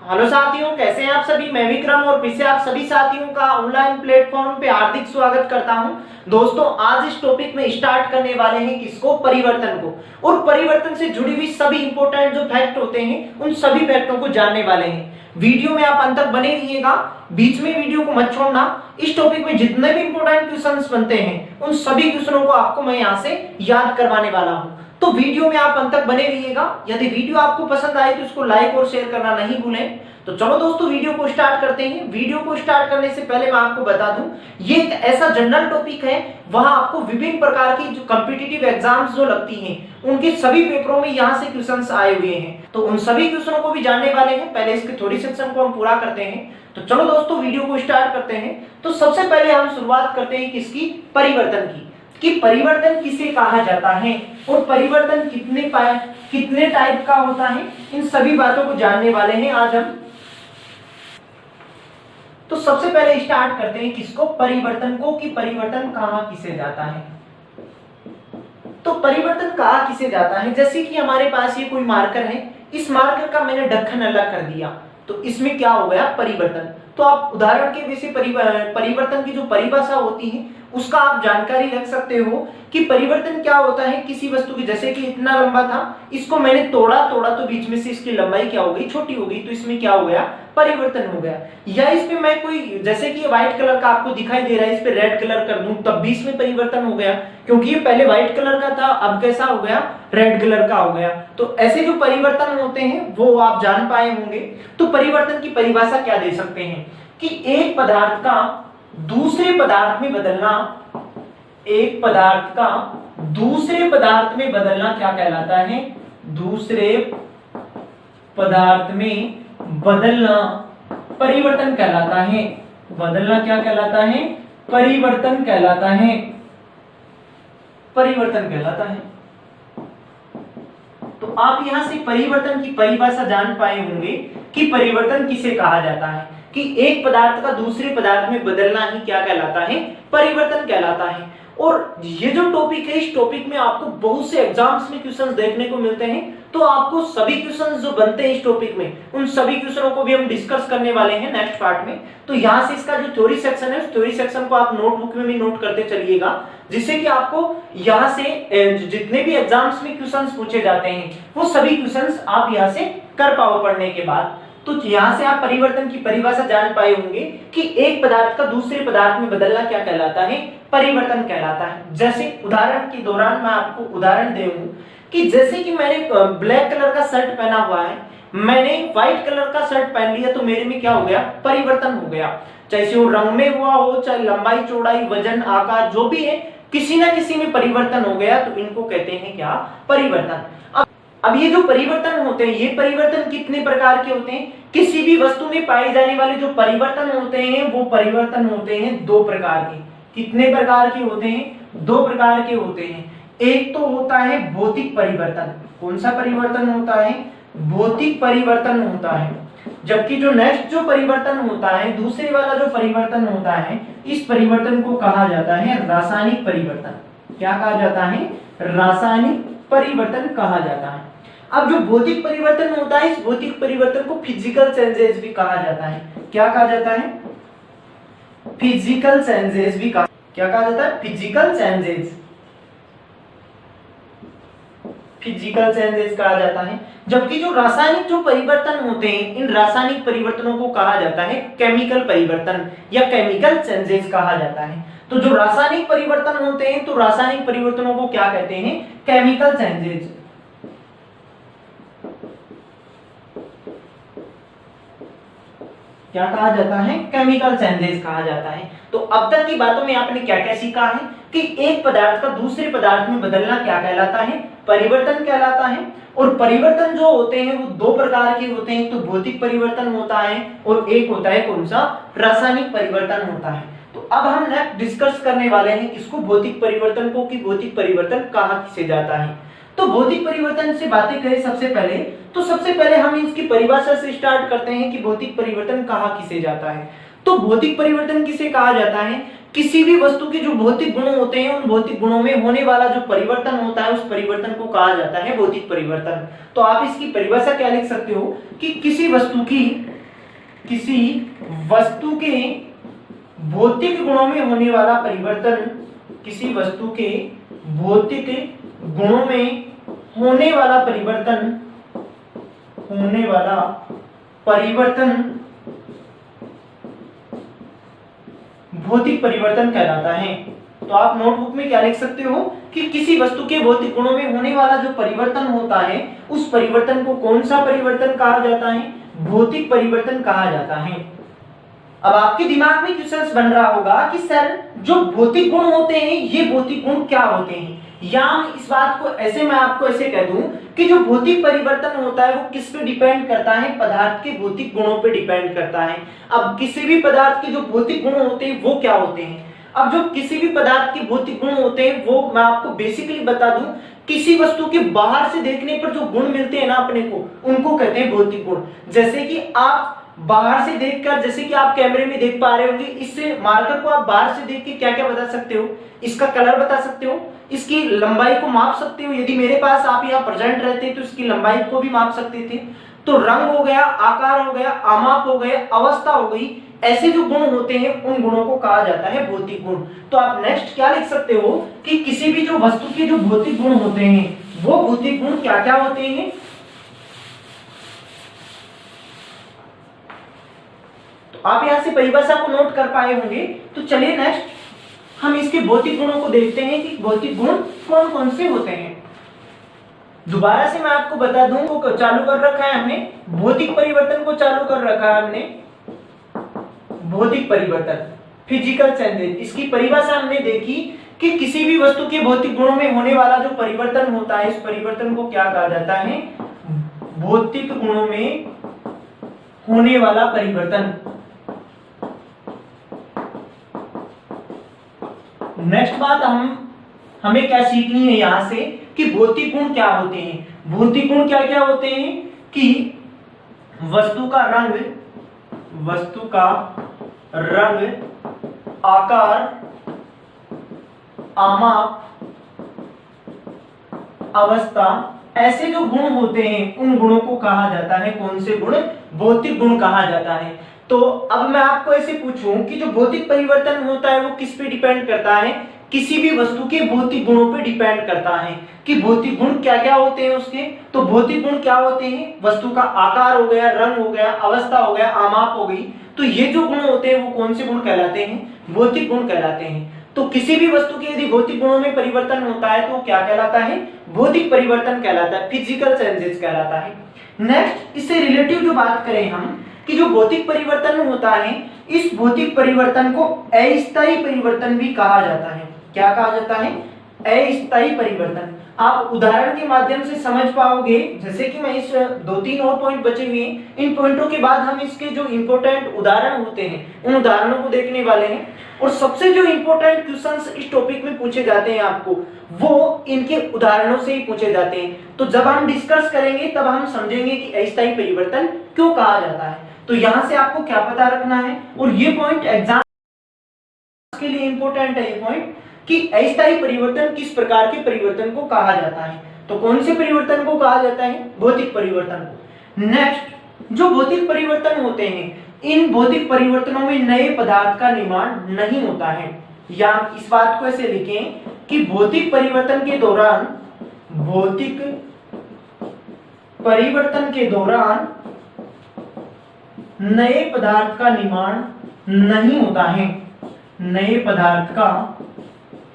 Hello साथियों, कैसे हैं आप सभी। मैं विक्रम और फिर से आप सभी साथियों का ऑनलाइन प्लेटफॉर्म पे हार्दिक स्वागत करता हूं। दोस्तों, आज इस टॉपिक में स्टार्ट करने वाले हैं किसको, परिवर्तन को। और परिवर्तन से जुड़ी हुई सभी इंपॉर्टेंट जो फैक्ट होते हैं उन सभी फैक्टों को जानने वाले हैं। वीडियो में आप अंत तक बने रहिएगा, बीच में वीडियो को मत छोड़ना। इस टॉपिक में जितने भी इंपॉर्टेंट क्वेश्चंस बनते हैं उन सभी क्वेश्चनों को आपको मैं यहाँ से याद करवाने वाला हूँ। तो वीडियो में आप अंत तक बने रहिएगा। यदि वीडियो आपको पसंद आए तो इसको लाइक और शेयर करना नहीं भूलें। तो चलो दोस्तों, वीडियो को स्टार्ट करते हैं। वीडियो को स्टार्ट करने से पहले मैं आपको बता दूं, ये एक ऐसा जनरल टॉपिक है, वहां आपको विभिन्न प्रकार की जो कॉम्पिटिटिव एग्जाम्स जो लगती हैं उनके सभी पेपरों में यहां से क्वेश्चंस आए हुए हैं। तो उन सभी क्वेश्चनों को भी जानने वाले हैं। पहले इसके थ्योरी सेक्शन को हम पूरा करते हैं। तो चलो दोस्तों, वीडियो को स्टार्ट करते हैं। तो सबसे पहले हम शुरुआत करते हैं किसकी, परिवर्तन की, कि परिवर्तन किसे कहा जाता है और परिवर्तन कितने टाइप का होता है। इन सभी बातों को जानने वाले हैं आज हम। तो सबसे पहले स्टार्ट करते हैं किसको, परिवर्तन को, कि परिवर्तन कहां किसे जाता है। तो परिवर्तन कहां किसे जाता है, जैसे कि हमारे पास ये कोई मार्कर है, इस मार्कर का मैंने ढक्कन अलग कर दिया तो इसमें क्या हो गया, परिवर्तन। तो आप उदाहरण के वैसे परिवर्तन की जो परिभाषा होती है उसका आप जानकारी रख सकते हो कि परिवर्तन क्या होता है किसी वस्तु की। जैसे कि इतना लंबा था, इसको मैंने तोड़ा तो बीच में से इसकी लंबाई क्या हो गई, छोटी हो गई, तो इसमें क्या हो गया, परिवर्तन हो गया। या इस पे मैं कोई, जैसे कि ये व्हाइट कलर का आपको दिखाई दे रहा है, इस पे रेड कलर कर दूं तब भी इसमें परिवर्तन हो गया, क्योंकि ये पहले व्हाइट कलर का था, अब कैसा हो गया, रेड कलर का हो गया। तो ऐसे जो परिवर्तन होते हैं वो आप जान पाए होंगे। तो परिवर्तन की परिभाषा क्या दे सकते हैं कि एक पदार्थ का दूसरे पदार्थ में बदलना, एक पदार्थ का दूसरे पदार्थ में बदलना क्या कहलाता है, दूसरे पदार्थ में बदलना परिवर्तन कहलाता है। बदलना क्या कहलाता है, परिवर्तन कहलाता है, परिवर्तन कहलाता है। तो आप यहां से परिवर्तन की परिभाषा जान पाए होंगे कि परिवर्तन किसे कहा जाता है, कि एक पदार्थ का दूसरे पदार्थ में बदलना ही क्या कहलाता है, परिवर्तन कहलाता है। और ये जो टॉपिक है, इस टॉपिक में आपको बहुत से एग्जाम्स में क्वेश्चंस देखने को मिलते हैं। तो आपको सभी क्वेश्चंस जो बनते हैं इस टॉपिक में, उन सभी क्वेश्चनों को भी हम डिस्कस करने वाले हैं नेक्स्ट पार्ट में। तो यहां से इसका जो थ्योरी सेक्शन है, उस थ्योरी सेक्शन को आप नोटबुक में भी नोट करते चलिएगा, जिससे कि आपको यहां से जितने भी एग्जाम्स में क्वेश्चंस पूछे जाते हैं वो सभी क्वेश्चंस आप यहां से कर पाओ पढ़ने के बाद। तो यहां से आप परिवर्तन की परिभाषा जान पाए होंगे कि एक पदार्थ का दूसरे पदार्थ में बदलना क्या कहलाता है, परिवर्तन कहलाता है। जैसे उदाहरण के दौरान मैं आपको उदाहरण दे दूं कि जैसे कि मैंने ब्लैक कलर का शर्ट पहना हुआ है, मैंने व्हाइट कलर का शर्ट पहन लिया, तो मेरे में क्या हो गया, परिवर्तन हो गया। चाहे वो रंग में हुआ हो, चाहे लंबाई चौड़ाई वजन आकार जो भी है, किसी ना किसी में परिवर्तन हो गया, तो इनको कहते हैं क्या, परिवर्तन। अब ये जो परिवर्तन होते हैं, ये परिवर्तन कितने प्रकार के होते हैं, किसी भी वस्तु में पाए जाने वाले जो परिवर्तन होते हैं वो परिवर्तन होते हैं दो प्रकार के। कितने प्रकार के होते हैं, दो प्रकार के होते हैं। एक तो होता है भौतिक परिवर्तन। कौन सा परिवर्तन होता है, भौतिक परिवर्तन होता है। जबकि जो नेक्स्ट जो परिवर्तन होता है, दूसरे वाला जो परिवर्तन होता है, इस परिवर्तन को कहा जाता है रासायनिक परिवर्तन। क्या कहा जाता है, रासायनिक परिवर्तन कहा जाता है। अब जो भौतिक परिवर्तन होता है, इस भौतिक परिवर्तन को फिजिकल चेंजेस भी कहा जाता है। क्या कहा जाता है, फिजिकल चेंजेस भी क्या कहा जाता है, फिजिकल चेंजेस, फिजिकल चेंजेस कहा जाता है। जबकि जो रासायनिक जो परिवर्तन होते हैं, इन रासायनिक परिवर्तनों को कहा जाता है केमिकल परिवर्तन या केमिकल चेंजेस कहा जाता है। तो जो रासायनिक परिवर्तन होते हैं, तो रासायनिक परिवर्तनों को क्या कहते हैं, केमिकल चेंजेस। क्या कहा जाता है, केमिकल चेंजेस कहा जाता है। तो अब तक की बातों में आपने क्या क्या सीखा है कि एक पदार्थ का दूसरे पदार्थ में बदलना क्या कहलाता है, परिवर्तन कहलाता है। और परिवर्तन जो होते हैं वो दो प्रकार के होते हैं, तो भौतिक परिवर्तन होता है और एक होता है कौन सा, रासायनिक परिवर्तन होता है। तो अब हम नेक्स्ट डिस्कस करने वाले हैं इसको, भौतिक परिवर्तन को, कि भौतिक परिवर्तन कहां किसे जाता है। तो भौतिक परिवर्तन से बातें करें सबसे पहले, तो सबसे पहले हम इसकी परिभाषा से स्टार्ट करते हैं कि भौतिक परिवर्तन कहां किसे जाता है। तो भौतिक परिवर्तन किसे कहा जाता है, किसी भी वस्तु के जो भौतिक गुण होते हैं उन भौतिक गुणों में होने वाला जो परिवर्तन होता है उस परिवर्तन को कहा जाता है भौतिक परिवर्तन। तो आप इसकी परिभाषा क्या लिख सकते हो कि किसी वस्तु की किसी वस्तु के भौतिक गुणों में होने वाला परिवर्तन, किसी वस्तु के भौतिक गुणों में होने वाला परिवर्तन, भौतिक परिवर्तन कहलाता है। तो आप नोटबुक में क्या लिख सकते हो कि किसी वस्तु के भौतिक गुणों में होने वाला जो परिवर्तन होता है उस परिवर्तन को कौन सा परिवर्तन कहा जाता है? भौतिक परिवर्तन कहा जाता है। अब आपके दिमाग में क्वेश्चन बन रहा होगा कि सर जो भौतिक गुण होते हैं ये भौतिक गुण क्या होते हैं, या इस बात को ऐसे मैं आपको ऐसे कह दूं कि जो भौतिक परिवर्तन होता है वो किस पे डिपेंड करता है? पदार्थ के भौतिक गुणों पे डिपेंड करता है। अब किसी भी पदार्थ के जो भौतिक गुण होते हैं वो क्या होते हैं? अब जो किसी भी पदार्थ के भौतिक गुण होते हैं वो मैं आपको बेसिकली बता दूं, किसी वस्तु के बाहर से देखने पर जो गुण मिलते हैं ना अपने को, उनको कहते हैं भौतिक गुण। जैसे कि आप बाहर से देखकर, जैसे कि आप कैमरे में देख पा रहे होंगे, इससे मार्कर को आप बाहर से देख के क्या क्या बता सकते हो? इसका कलर बता सकते हो, इसकी लंबाई को माप सकते हो। यदि मेरे पास आप यहाँ प्रेजेंट रहते तो इसकी लंबाई को भी माप सकते थे। तो रंग हो गया, आकार हो गया, आमाप हो गया, अवस्था हो गई, ऐसे जो गुण होते हैं उन गुणों को कहा जाता है भौतिक गुण। तो आप नेक्स्ट क्या लिख सकते हो कि किसी भी जो वस्तु के जो भौतिक गुण होते हैं वो भौतिक गुण क्या क्या होते हैं? तो आप यहां से परिभाषा को नोट कर पाए होंगे। तो चलिए नेक्स्ट हम इसके भौतिक गुणों को देखते हैं कि भौतिक गुण कौन कौन से होते हैं। दोबारा से मैं आपको बता दूं, को चालू कर रखा है हमने, भौतिक परिवर्तन को चालू कर रखा है हमने। भौतिक परिवर्तन, फिजिकल चेंजेस, इसकी परिभाषा हमने देखी कि किसी भी वस्तु के भौतिक गुणों में होने वाला जो परिवर्तन होता है इस परिवर्तन को क्या कहा जाता है? भौतिक गुणों में होने वाला परिवर्तन। नेक्स्ट बात हमें क्या सीखनी है यहां से कि भौतिक गुण क्या होते हैं। भौतिक गुण क्या क्या होते हैं कि वस्तु का रंग, आकार, आमाप, अवस्था, ऐसे जो गुण होते हैं उन गुणों को कहा जाता है कौन से गुण? भौतिक गुण कहा जाता है। तो अब मैं आपको ऐसे पूछूं कि जो भौतिक परिवर्तन होता है वो किस पे डिपेंड करता है? किसी भी वस्तु के भौतिक गुणों पे डिपेंड करता है कि भौतिक गुण क्या क्या होते हैं उसके। तो भौतिक गुण क्या होते हैं? वस्तु का आकार हो गया, रंग हो गया, अवस्था हो गया, आमाप हो गई। तो ये जो गुण होते हैं वो कौन से गुण कहलाते हैं? भौतिक गुण कहलाते हैं। तो किसी भी वस्तु के यदि भौतिक गुणों में परिवर्तन होता है तो क्या कहलाता है? भौतिक परिवर्तन कहलाता है, फिजिकल चेंजेस कहलाता है। नेक्स्ट इससे रिलेटिव जो बात करें हम कि जो भौतिक परिवर्तन होता है इस भौतिक परिवर्तन को अस्थायी परिवर्तन भी कहा जाता है। क्या कहा जाता है? अस्थायी परिवर्तन। आप उदाहरण के माध्यम से समझ पाओगे, जैसे कि मैं इस 2-3 और पॉइंट बचे हुए हैं, इन पॉइंटों के बाद हम इसके जो इंपॉर्टेंट उदाहरण होते हैं उन उदाहरणों को देखने वाले हैं। और सबसे जो इंपॉर्टेंट क्वेश्चंस इस टॉपिक में पूछे जाते हैं आपको वो इनके उदाहरणों से ही पूछे जाते हैं। तो जब हम डिस्कस करेंगे तब हम समझेंगे कि अस्थायी परिवर्तन क्यों कहा जाता है। तो यहां से आपको क्या पता रखना है, और ये पॉइंट एग्जाम के लिए इंपॉर्टेंट है, ये पॉइंट कि अस्थायी परिवर्तन किस प्रकार के परिवर्तन को कहा जाता है। तो कौन से परिवर्तन को कहा जाता है? भौतिक परिवर्तन को। नेक्स्ट जो भौतिक परिवर्तन होते हैं इन भौतिक परिवर्तनों में नए पदार्थ का निर्माण नहीं होता है। या इस बात को ऐसे लिखें कि भौतिक परिवर्तन के दौरान नए पदार्थ का निर्माण नहीं होता है। नए पदार्थ का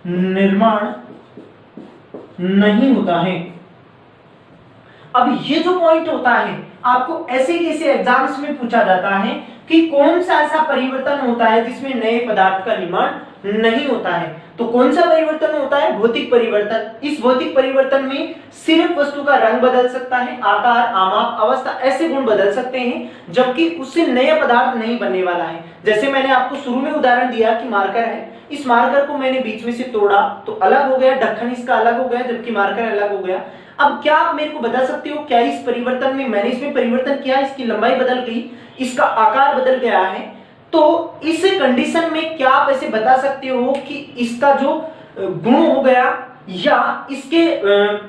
निर्माण नहीं होता है। अब ये जो पॉइंट होता है आपको ऐसे कैसे एग्जाम्स में पूछा जाता है कि कौन सा ऐसा परिवर्तन होता है जिसमें नए पदार्थ का निर्माण नहीं होता है। तो कौन सा परिवर्तन होता है? भौतिक परिवर्तन। इस भौतिक परिवर्तन में सिर्फ वस्तु का रंग बदल सकता है, आकार, आमाप, अवस्था ऐसे गुण बदल सकते हैं, जबकि उससे नया पदार्थ नहीं बनने वाला है। जैसे मैंने आपको शुरू में उदाहरण दिया कि मार्कर है, इस मार्कर को मैंने बीच में से तोड़ा तो अलग हो गया, ढक्कन इसका अलग हो गया, जबकि मार्कर अलग हो गया। अब क्या आप मेरे को बता सकते हो क्या इस परिवर्तन में मैंने इसमें परिवर्तन किया, इसकी लंबाई बदल गई, इसका आकार बदल गया है? तो इस कंडीशन में क्या आप ऐसे बता सकते हो कि इसका जो गुण हो गया या इसके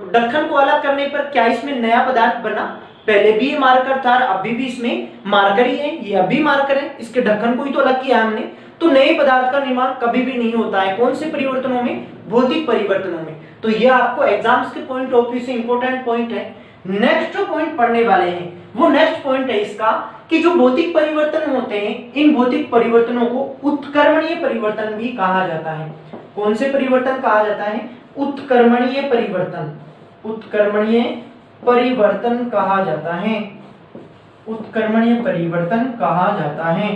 ढक्कन को अलग करने पर क्या इसमें नया पदार्थ बना? पहले भी ये मार्कर था, अभी भी इसमें मार्कर ही है, ये अभी मार्कर है, इसके ढक्कन को ही तो अलग किया हमने। तो नए पदार्थ का निर्माण कभी भी नहीं होता है, कौन से परिवर्तनों में? भौतिक परिवर्तनों में। तो ये आपको एग्जाम्स के पॉइंट ऑफ व्यू से इंपॉर्टेंट पॉइंट है। नेक्स्ट जो पॉइंट पढ़ने वाले हैं वो नेक्स्ट पॉइंट है इसका कि जो भौतिक परिवर्तन होते हैं, इन भौतिक परिवर्तनों को उत्क्रमणीय परिवर्तन भी कहा जाता है। कौन से परिवर्तन कहा जाता है? उत्क्रमणीय परिवर्तन। उत्क्रमणीय परिवर्तन कहा जाता है। उत्क्रमणीय परिवर्तन कहा जाता है।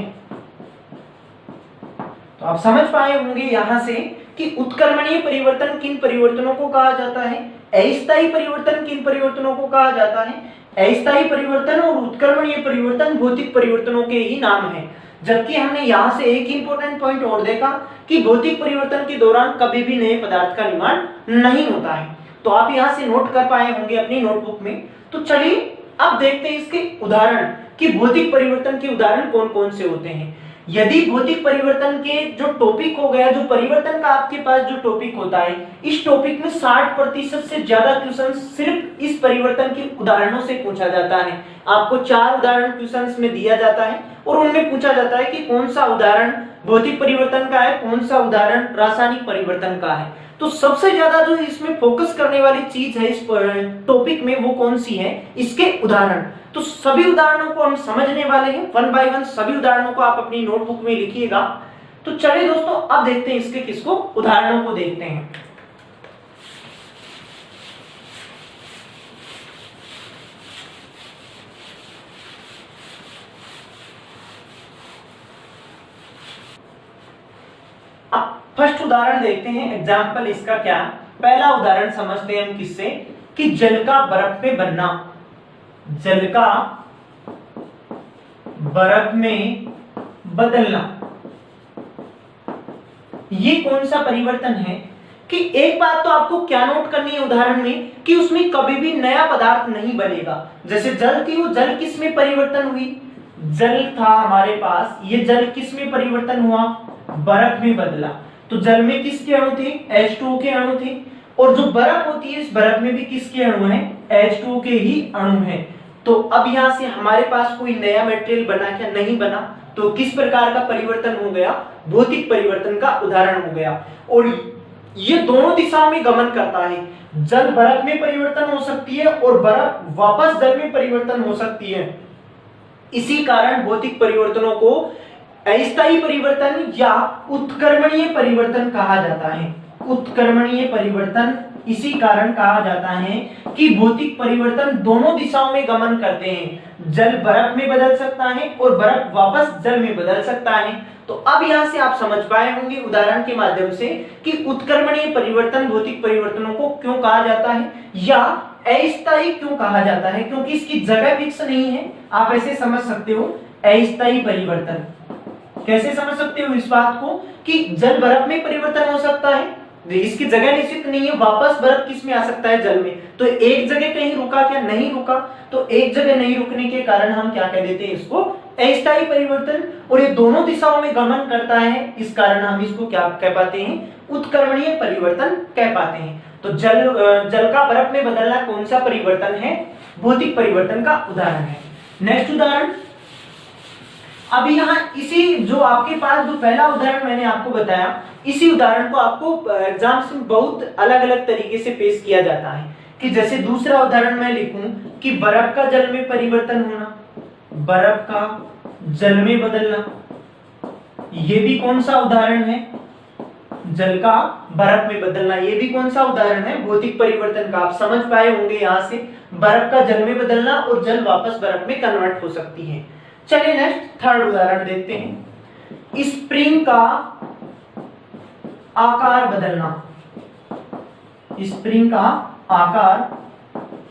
तो आप समझ पाए होंगे यहां से कि उत्क्रमणीय परिवर्तन किन परिवर्तनों को कहा जाता है, अस्थायी परिवर्तन किन परिवर्तनों को कहा जाता है। अस्थायी परिवर्तन और उत्क्रमणीय परिवर्तन भौतिक परिवर्तनों के ही नाम है। जबकि हमने यहां से एक इंपॉर्टेंट पॉइंट और देखा कि भौतिक परिवर्तन के दौरान कभी भी नए पदार्थ का निर्माण नहीं होता है। तो आप यहां से नोट कर पाए होंगे अपनी नोटबुक में। तो चलिए अब देखते हैं इसके उदाहरण कि भौतिक परिवर्तन के उदाहरण कौन कौन से होते हैं। यदि भौतिक परिवर्तन के जो टॉपिक हो गया, जो परिवर्तन का आपके पास जो टॉपिक होता है, इस टॉपिक में 60% से ज्यादा क्वेश्चन सिर्फ इस परिवर्तन के उदाहरणों से पूछा जाता है। आपको 4 उदाहरण क्वेश्चंस में दिया जाता है और उनमें पूछा जाता है कि कौन सा उदाहरण भौतिक परिवर्तन का है, कौन सा उदाहरण रासायनिक परिवर्तन का है। तो सबसे ज्यादा जो इसमें फोकस करने वाली चीज है इस टॉपिक में वो कौन सी है? इसके उदाहरण। तो सभी उदाहरणों को हम समझने वाले हैं, 1 बाय 1 सभी उदाहरणों को आप अपनी नोटबुक में लिखिएगा। तो चलिए दोस्तों अब देखते हैं इसके किसको उदाहरणों को देखते हैं। अब फर्स्ट उदाहरण देखते हैं, एग्जाम्पल इसका क्या। पहला उदाहरण समझते हैं हम किससे कि जल का बर्फ में बनना। जल का बर्फ में बदलना, ये कौन सा परिवर्तन है? कि एक बात तो आपको क्या नोट करनी है उदाहरण में कि उसमें कभी भी नया पदार्थ नहीं बनेगा। जैसे जल थी, वो जल किस में परिवर्तन हुई? जल था हमारे पास, ये जल किस में परिवर्तन हुआ? बर्फ में बदला। तो जल में किसके अणु थे? H2O के अणु थे। और जो बर्फ होती है, इस बर्फ में भी किसके अणु हैं? H2O के ही अणु हैं। तो अब यहां से हमारे पास कोई नया मटेरियल बना क्या? नहीं बना। तो किस प्रकार का परिवर्तन हो गया? भौतिक परिवर्तन का उदाहरण हो गया। और ये दोनों दिशाओं में गमन करता है। जल बर्फ में परिवर्तन हो सकती है और बर्फ वापस जल में परिवर्तन हो सकती है। इसी कारण भौतिक परिवर्तनों को अस्थायी परिवर्तन या उत्क्रमणीय परिवर्तन कहा जाता है। उत्क्रमणीय परिवर्तन इसी कारण कहा जाता है कि भौतिक परिवर्तन दोनों दिशाओं में गमन करते हैं। जल बर्फ में बदल सकता है और बर्फ वापस जल में बदल सकता है। तो अब यहां से आप समझ पाए होंगे उदाहरण के माध्यम से कि उत्क्रमणीय परिवर्तन भौतिक परिवर्तनों को क्यों कहा जाता है या अस्थायी क्यों कहा जाता है, क्योंकि इसकी जगह फिक्स नहीं है। आप ऐसे समझ सकते हो अस्थायी परिवर्तन। कैसे समझ सकते हो इस बात को कि जल बर्फ में परिवर्तन हो सकता है, इसकी जगह निश्चित नहीं है, वापस बर्फ किस में आ सकता है? जल में। तो एक जगह कहीं रुका क्या? नहीं रुका। तो एक जगह नहीं रुकने के कारण हम क्या कह देते हैं? इसको अस्थायी परिवर्तन। और ये दोनों दिशाओं में गमन करता है, इस कारण हम इसको क्या कह पाते हैं? उत्क्रमणीय परिवर्तन कह पाते हैं। तो जल का बर्फ में बदलना कौन सा परिवर्तन है? भौतिक परिवर्तन का उदाहरण है। नेक्स्ट उदाहरण, अभी यहाँ इसी जो आपके पास जो पहला उदाहरण मैंने आपको बताया, इसी उदाहरण को आपको एग्जाम्स में बहुत अलग अलग तरीके से पेश किया जाता है। कि जैसे दूसरा उदाहरण मैं लिखूं कि बर्फ का जल में परिवर्तन होना, बर्फ का जल में बदलना, ये भी कौन सा उदाहरण है? जल का बर्फ में बदलना, ये भी कौन सा उदाहरण है? भौतिक परिवर्तन का। आप समझ पाए होंगे यहां से बर्फ का जल में बदलना और जल वापस बर्फ में कन्वर्ट हो सकती है। चलिए नेक्स्ट थर्ड उदाहरण देखते हैं। स्प्रिंग का आकार बदलना। स्प्रिंग का आकार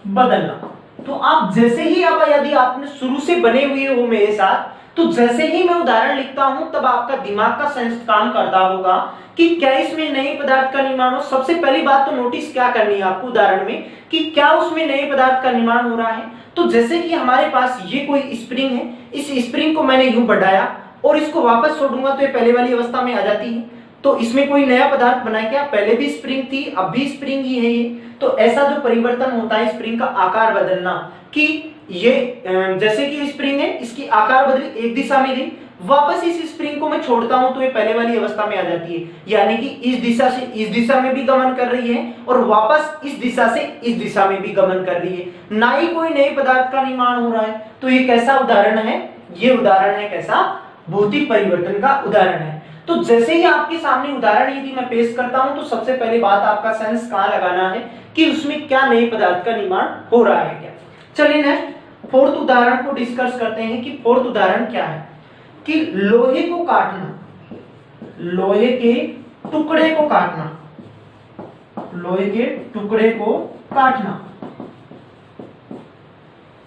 बदलना। तो आप जैसे ही अब यदि आपने शुरू से बने हुए हो मेरे साथ, तो जैसे ही मैं उदाहरण लिखता हूं तब आपका दिमाग का सेंस काम करता होगा कि क्या इसमें नए पदार्थ का निर्माण हो। सबसे पहली बात तो नोटिस क्या करनी है आपको उदाहरण में कि क्या उसमें नए पदार्थ का निर्माण हो रहा है। तो जैसे कि हमारे पास ये कोई स्प्रिंग है, इस स्प्रिंग को मैंने यूं बढ़ाया और इसको वापस छोड़ूंगा तो ये पहले वाली अवस्था में आ जाती है। तो इसमें कोई नया पदार्थ बना क्या? पहले भी स्प्रिंग थी, अब भी स्प्रिंग ही है ये। तो ऐसा जो परिवर्तन होता है स्प्रिंग का आकार बदलना, कि ये जैसे कि स्प्रिंग है, इसकी आकार बदली, एक दिशा में गई, वापस इस स्प्रिंग को मैं छोड़ता हूं तो ये पहले वाली अवस्था में आ जाती है, यानी कि इस दिशा से इस दिशा में भी गमन कर रही है और वापस इस दिशा से इस दिशा में भी गमन कर रही है, ना ही कोई नए पदार्थ का निर्माण हो रहा है। तो ये कैसा उदाहरण है? ये उदाहरण है कैसा? भौतिक परिवर्तन का उदाहरण है। तो जैसे ही आपके सामने उदाहरण यदि मैं पेश करता हूं तो सबसे पहले बात आपका सेंस कहां लगाना है कि उसमें क्या नए पदार्थ का निर्माण हो रहा है क्या। चलिए नेक्स्ट फोर्थ उदाहरण को डिस्कस करते हैं कि फोर्थ उदाहरण क्या है कि लोहे को काटना, लोहे के टुकड़े को काटना, लोहे के टुकड़े को काटना।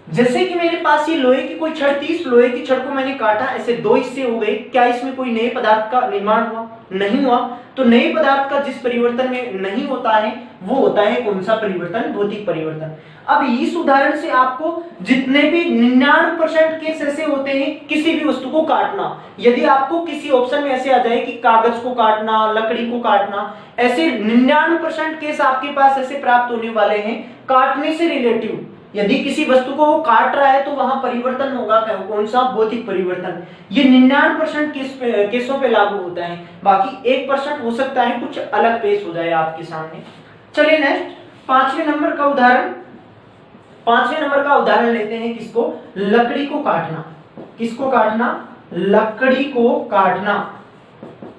जैसे कि मेरे पास ये लोहे की कोई छड़ थी, इस लोहे की छड़ को मैंने काटा, ऐसे दो हिस्से हो गए, क्या इसमें कोई नए पदार्थ का निर्माण हुआ? नहीं हुआ। तो नए पदार्थ का जिस परिवर्तन में नहीं होता है वो होता है कौन सा परिवर्तन? भौतिक परिवर्तन। अब इस उदाहरण से आपको जितने भी 99% केस ऐसे होते हैं किसी भी वस्तु को काटना, यदि आपको किसी ऑप्शन में ऐसे आ जाए कि कागज को काटना, लकड़ी को काटना, ऐसे 99% केस आपके पास ऐसे प्राप्त होने वाले हैं काटने से रिलेटिव। यदि किसी वस्तु को वो काट रहा है तो वहां परिवर्तन होगा, कौन सा? भौतिक परिवर्तन। ये 99% केसों पे लागू होता है, बाकी 1% हो सकता है कुछ अलग पेश हो जाए आपके सामने। चलिए नेक्स्ट पांचवें नंबर का उदाहरण, पांचवें नंबर का उदाहरण लेते हैं किसको? लकड़ी को काटना। किसको काटना? लकड़ी को काटना।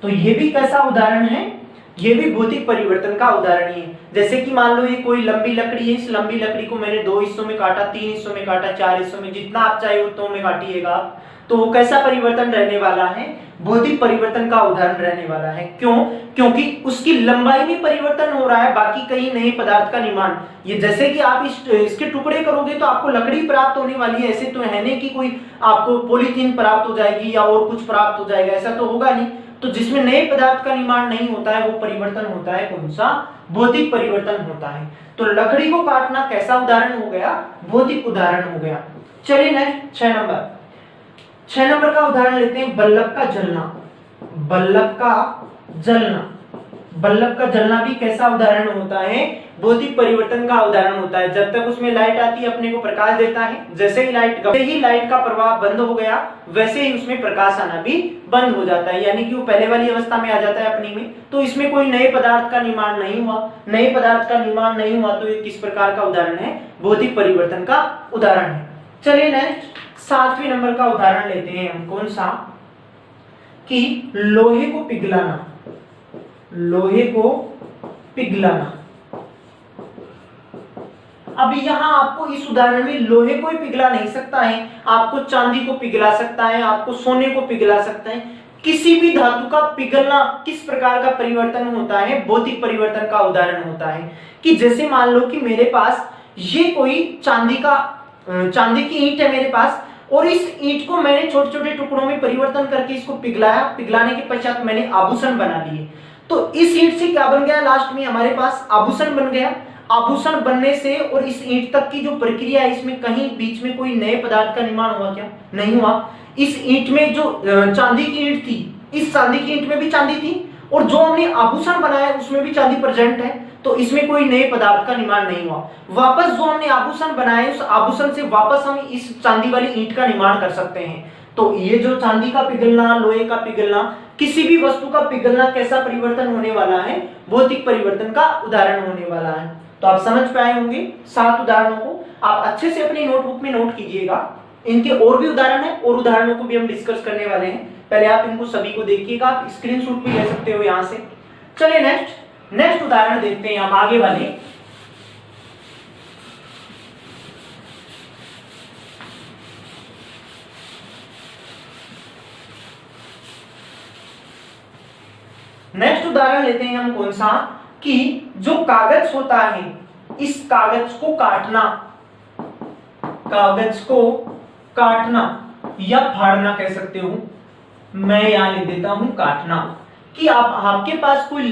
तो ये भी कैसा उदाहरण है? ये भी भौतिक परिवर्तन का उदाहरण ही है। जैसे कि मान लो ये कोई लंबी लकड़ी है, इस लंबी लकड़ी को मैंने 2 हिस्सों में काटा, 3 हिस्सों में काटा, 4 हिस्सों में, जितना आप चाहे उतनों में काटिएगा आप, तो वो कैसा परिवर्तन रहने वाला है? भौतिक परिवर्तन का उदाहरण रहने वाला है। क्यों? क्योंकि उसकी लंबाई में परिवर्तन हो रहा है, बाकी कहीं नए पदार्थ का निर्माण। ये जैसे कि आप इसके टुकड़े करोगे तो आपको लकड़ी प्राप्त होने वाली है, ऐसे तो है नहीं कि कोई आपको पॉलीथीन प्राप्त हो जाएगी या और कुछ प्राप्त हो जाएगा, ऐसा तो होगा नहीं। तो जिसमें नए पदार्थ का निर्माण नहीं होता है वो परिवर्तन होता है कौन सा? भौतिक परिवर्तन होता है। तो लकड़ी को काटना कैसा उदाहरण हो गया? भौतिक उदाहरण हो गया। चलिए नेक्स्ट 6 नंबर का उदाहरण लेते हैं, बल्ब का जलना। बल्ब का जलना, बल्ब का जलना भी कैसा उदाहरण होता है? भौतिक परिवर्तन का उदाहरण होता है। जब तक उसमें लाइट आती है अपने को प्रकाश देता है, जैसे ही लाइट का प्रवाह बंद हो गया वैसे ही उसमें प्रकाश आना भी बंद हो जाता है, यानी कि वो पहले वाली अवस्था में आ जाता है अपनी में। तो इसमें कोई नए पदार्थ का निर्माण नहीं हुआ, नए पदार्थ का निर्माण नहीं हुआ तो ये किस प्रकार का उदाहरण है? भौतिक परिवर्तन का उदाहरण है। चलिए नेक्स्ट 7वें नंबर का उदाहरण लेते हैं हम, कौन सा? कि लोहे को पिघलाना। लोहे को पिघलाना। अब यहाँ आपको इस उदाहरण में लोहे को ही पिघला नहीं सकता है, आपको चांदी को पिघला सकता है, आपको सोने को पिघला सकता है। किसी भी धातु का पिघलना किस प्रकार का परिवर्तन होता है? भौतिक परिवर्तन का उदाहरण होता है। कि जैसे मान लो कि मेरे पास ये कोई चांदी की ईंट है मेरे पास, और इस ईंट को मैंने छोटे छोटे टुकड़ों में परिवर्तन करके इसको पिघलाया, पिघलाने के पश्चात मैंने आभूषण बना दिए। तो इस ईंट से क्या बन गया? लास्ट में हमारे पास आभूषण बन गया। आभूषण बनने से और इस ईंट तक की जो प्रक्रिया है, इसमें कहीं बीच में कोई नए पदार्थ का निर्माण हुआ क्या? नहीं हुआ। इस ईंट में जो चांदी की ईंट थी, इस चांदी की ईंट में भी चांदी थी, और जो हमने आभूषण बनाया उसमें भी चांदी प्रेजेंट है, तो इसमें कोई नए पदार्थ का निर्माण नहीं हुआ। वापस जो हमने आभूषण बनाए उस आभूषण से वापस हम इस चांदी वाली ईंट का निर्माण कर सकते हैं। तो ये जो चांदी का पिघलना, लोहे का पिघलना, किसी भी वस्तु का पिघलना कैसा परिवर्तन होने वाला है? भौतिक परिवर्तन का उदाहरण होने वाला है। तो आप समझ पाए होंगे 7 उदाहरणों को, आप अच्छे से अपनी नोटबुक में नोट कीजिएगा। इनके और भी उदाहरण है, और उदाहरणों को भी हम डिस्कस करने वाले हैं। पहले आप इनको सभी को देखिएगा, आप स्क्रीनशॉट भी ले सकते हो यहां से। चलिए नेक्स्ट उदाहरण देखते हैं हम आगे वाले। नेक्स्ट उदाहरण लेते हैं हम, कौन सा? कि जो कागज होता है, इस कागज को काटना, कागज को काटना या फाड़ना कह सकते हो। मैं यहां लिख देता हूं काटना। कि आपके पास कोई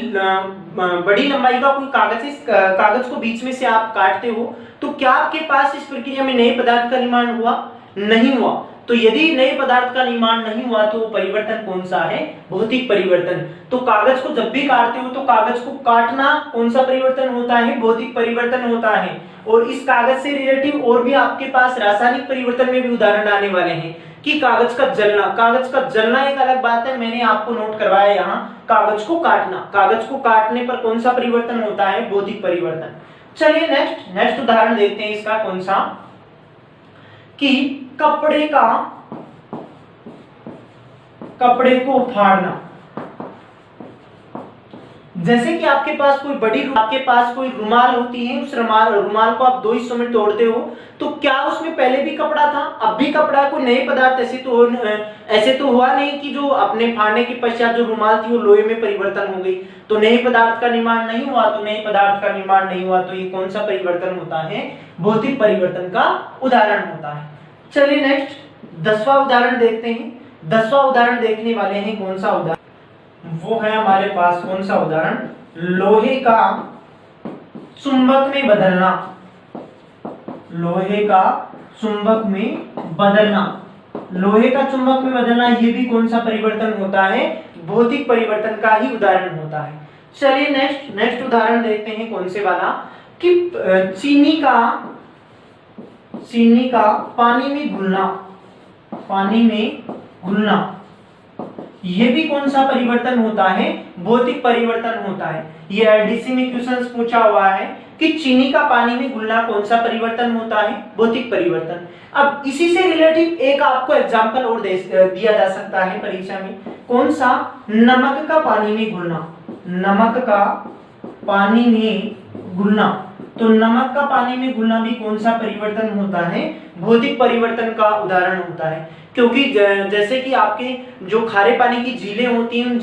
बड़ी लंबाई का कोई कागज, इस कागज को बीच में से आप काटते हो, तो क्या आपके पास इस प्रक्रिया में नए पदार्थ का निर्माण हुआ? नहीं हुआ। तो यदि नए पदार्थ का निर्माण नहीं हुआ तो वो परिवर्तन कौन सा है? भौतिक परिवर्तन। तो कागज को जब भी काटते हो तो कागज को काटना कौन सा परिवर्तन होता है? भौतिक परिवर्तन होता है। और इस कागज से रिलेटिव और भी आपके पास रासायनिक परिवर्तन में भी उदाहरण आने वाले हैं कि कागज का जलना। कागज का जलना एक अलग बात है, मैंने आपको नोट करवाया यहाँ। कागज को काटना, कागज को काटने पर कौन सा परिवर्तन होता है? भौतिक परिवर्तन। चलिए नेक्स्ट उदाहरण देखते हैं इसका। कौन सा? कि कपड़े को फाड़ना। जैसे कि आपके पास कोई रुमाल होती है, उस रुमाल को आप दो हिस्सों में तोड़ते हो, तो क्या उसमें पहले भी कपड़ा था, अब भी कपड़ा? कोई नए पदार्थ ऐसे तो हुआ नहीं कि जो अपने फाड़ने के पश्चात जो रुमाल थी वो लोहे में परिवर्तन हो गई। तो नए पदार्थ का निर्माण नहीं हुआ, तो ये कौन सा परिवर्तन होता है? भौतिक परिवर्तन का उदाहरण होता है। चलिए नेक्स्ट 10वां उदाहरण देखते हैं। 10वां उदाहरण देखने वाले हैं। कौन सा उदाहरण? वो है हमारे पास कौन सा उदाहरण? लोहे का चुंबक में बदलना। लोहे का चुंबक में बदलना। लोहे का चुंबक में बदलना, ये भी कौन सा परिवर्तन होता है? भौतिक परिवर्तन का ही उदाहरण होता है। चलिए नेक्स्ट उदाहरण देखते हैं। कौन से वाला? कि चीनी का पानी में घुलना। ये भी कौन सा परिवर्तन होता है? भौतिक परिवर्तन होता है। ये एलडीसी में क्वेश्चंस पूछा हुआ है कि चीनी का पानी में घुलना कौन सा परिवर्तन होता है? भौतिक परिवर्तन। अब इसी से रिलेटिव एक आपको एग्जांपल और दिया जा सकता है परीक्षा में। कौन सा? नमक का पानी में घुलना। नमक का पानी में घुलना। तो नमक का पानी में घुलना भी कौन सा परिवर्तन होता है? भौतिक परिवर्तन का उदाहरण होता है। क्योंकि जैसे कि आपके जो खारे पानी की झीलें होती हैं, उन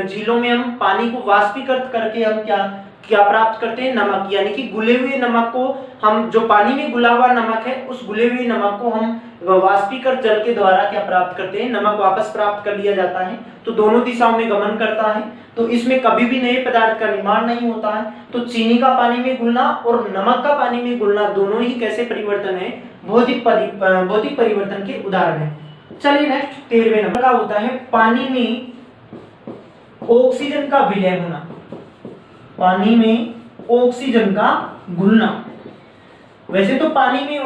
झीलों में हम पानी को वाष्पीकृत करके हम क्या प्राप्त करते हैं? नमक। यानी कि घुले हुए नमक को हम, जो पानी में घुला हुआ नमक है, उस घुले हुए नमक को हम वाष्पीकृत जल के द्वारा क्या प्राप्त करते हैं? नमक वापस प्राप्त कर लिया जाता है। तो दोनों दिशाओं में गमन करता है, तो इसमें कभी भी नए पदार्थ का निर्माण नहीं होता है। तो चीनी का पानी में घुलना और नमक का पानी में घुलना दोनों ही कैसे परिवर्तन है? भौतिक परिवर्तन के उदाहरण है। चलिए नेक्स्ट 13वें नंबर का होता है पानी में ऑक्सीजन का विलय होना। पानी में ऑक्सीजन का घुलना। वैसे तो पानी में